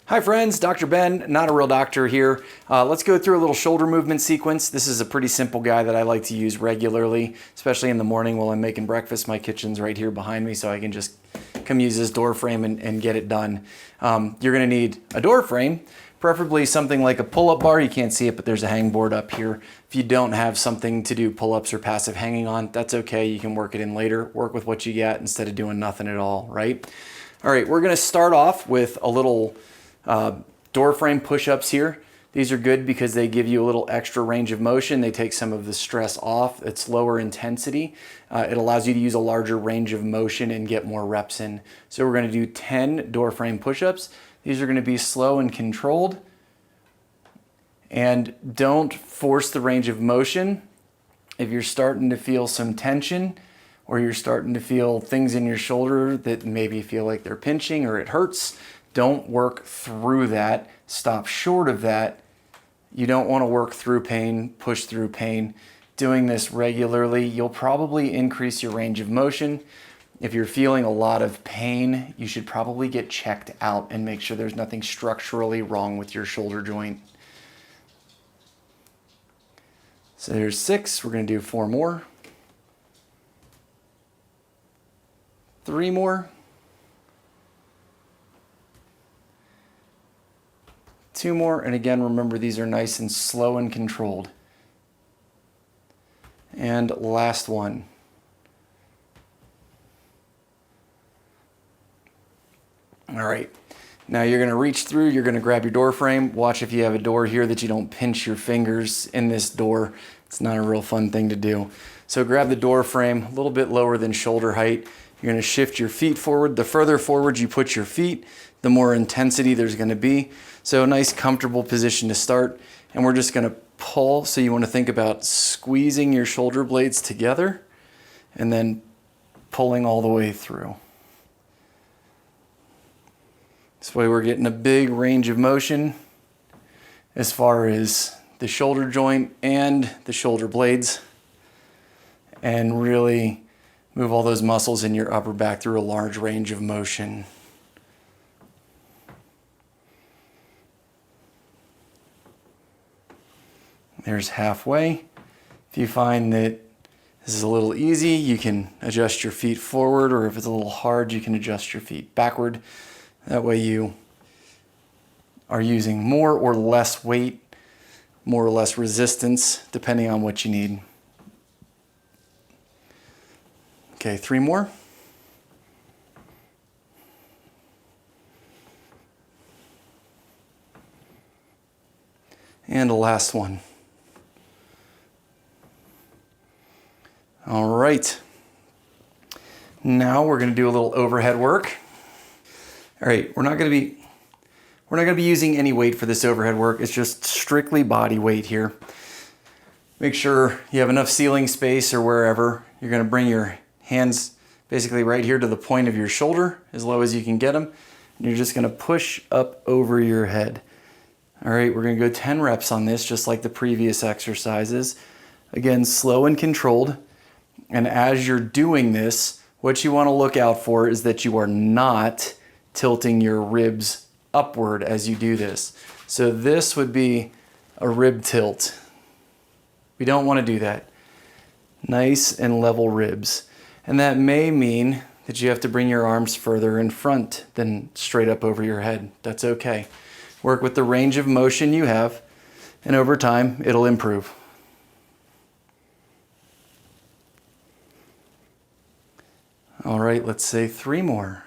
Hi friends, Dr. Ben, not a real doctor here. Let's go through a little shoulder movement sequence. This is a pretty simple guy that I like to use regularly, especially in the morning while I'm making breakfast. My kitchen's right here behind me, so I can just come use this door frame and get it done. You're gonna need a door frame, preferably something like a pull-up bar. You can't see it, but there's a hang board up here. If you don't have something to do pull-ups or passive hanging on, that's okay. You can work it in later. Work with what you got instead of doing nothing at all, right? All right, we're gonna start off with a little door frame push-ups here. These are good because they give you a little extra range of motion. They take some of the stress off. It's lower intensity. It allows you to use a larger range of motion and get more reps in. So we're going to do 10 door frame push-ups. These are going to be slow and controlled. And don't force the range of motion. If you're starting to feel some tension or you're starting to feel things in your shoulder that maybe feel like they're pinching or it hurts, don't work through that. Stop short of that. You don't want to work through pain, push through pain. Doing this regularly, you'll probably increase your range of motion. If you're feeling a lot of pain, you should probably get checked out and make sure there's nothing structurally wrong with your shoulder joint. So there's 6. We're going to do 4 more. 3 more. 2 more, and again, remember these are nice and slow and controlled. And last one. All right, now you're gonna reach through, you're gonna grab your door frame. Watch if you have a door here that you don't pinch your fingers in this door. It's not a real fun thing to do. So grab the door frame a little bit lower than shoulder height. You're gonna shift your feet forward. The further forward you put your feet, the more intensity there's gonna be. So a nice comfortable position to start. And we're just gonna pull. So you wanna think about squeezing your shoulder blades together and then pulling all the way through. This way we're getting a big range of motion as far as the shoulder joint and the shoulder blades, and really move all those muscles in your upper back through a large range of motion. There's halfway. If you find that this is a little easy, you can adjust your feet forward, or if it's a little hard, you can adjust your feet backward. That way you are using more or less weight, more or less resistance, depending on what you need. Okay, 3 more. And a last one. All right. Now we're going to do a little overhead work. All right, we're not going to be using any weight for this overhead work. It's just strictly body weight here. Make sure you have enough ceiling space or wherever. You're going to bring your hands basically right here to the point of your shoulder, as low as you can get them. And you're just going to push up over your head. All right, we're going to go 10 reps on this, just like the previous exercises. Again, slow and controlled. And as you're doing this, what you want to look out for is that you are not tilting your ribs upward as you do this. So this would be a rib tilt. We don't want to do that. Nice and level ribs. And that may mean that you have to bring your arms further in front than straight up over your head. That's okay. Work with the range of motion you have, and over time, it'll improve. All right, let's say 3 more.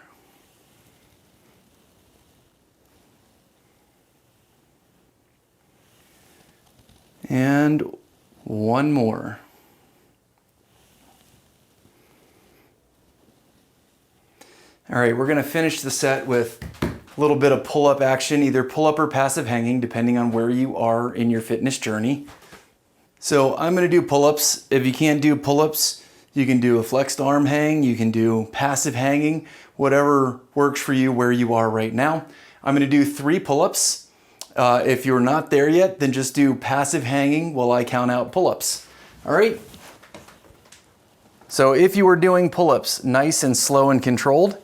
And 1 more. All right, we're gonna finish the set with a little bit of pull-up action, either pull-up or passive hanging, depending on where you are in your fitness journey. So I'm gonna do pull-ups. If you can't do pull-ups, you can do a flexed arm hang, you can do passive hanging, whatever works for you where you are right now. I'm gonna do 3 pull-ups. If you're not there yet, then just do passive hanging while I count out pull-ups. All right? So if you were doing pull-ups nice and slow and controlled,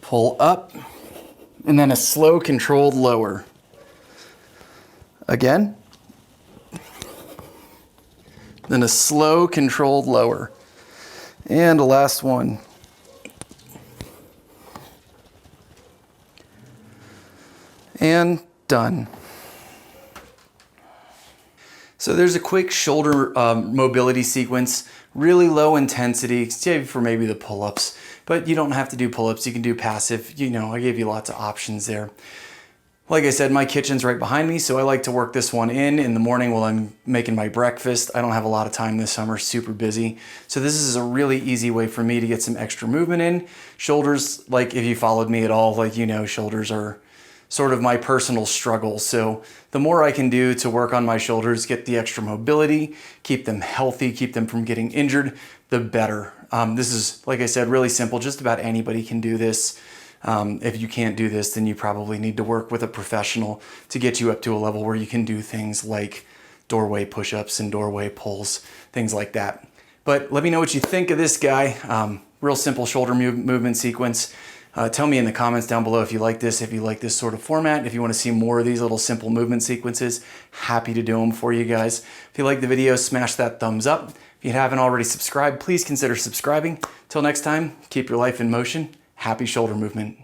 pull up, and then a slow controlled lower. Again, then a slow controlled lower. And the last one. And done. So there's a quick shoulder mobility sequence, really low intensity, save for maybe the pull-ups, but you don't have to do pull-ups, you can do passive. You know, I gave you lots of options there. Like I said, my kitchen's right behind me, so I like to work this one in the morning while I'm making my breakfast. I don't have a lot of time this summer, super busy. So this is a really easy way for me to get some extra movement in. Shoulders, like if you followed me at all, like you know, shoulders are sort of my personal struggle. So the more I can do to work on my shoulders, get the extra mobility, keep them healthy, keep them from getting injured, the better. This is, like I said, really simple. Just about anybody can do this. If you can't do this, then you probably need to work with a professional to get you up to a level where you can do things like doorway push-ups and doorway pulls, things like that. But let me know what you think of this guy. Real simple shoulder movement sequence. Tell me in the comments down below if you like this, if you like this sort of format, if you want to see more of these little simple movement sequences. Happy to do them for you guys. If you like the video, smash that thumbs up. If you haven't already subscribed, please consider subscribing. Till next time, keep your life in motion. Happy shoulder movement.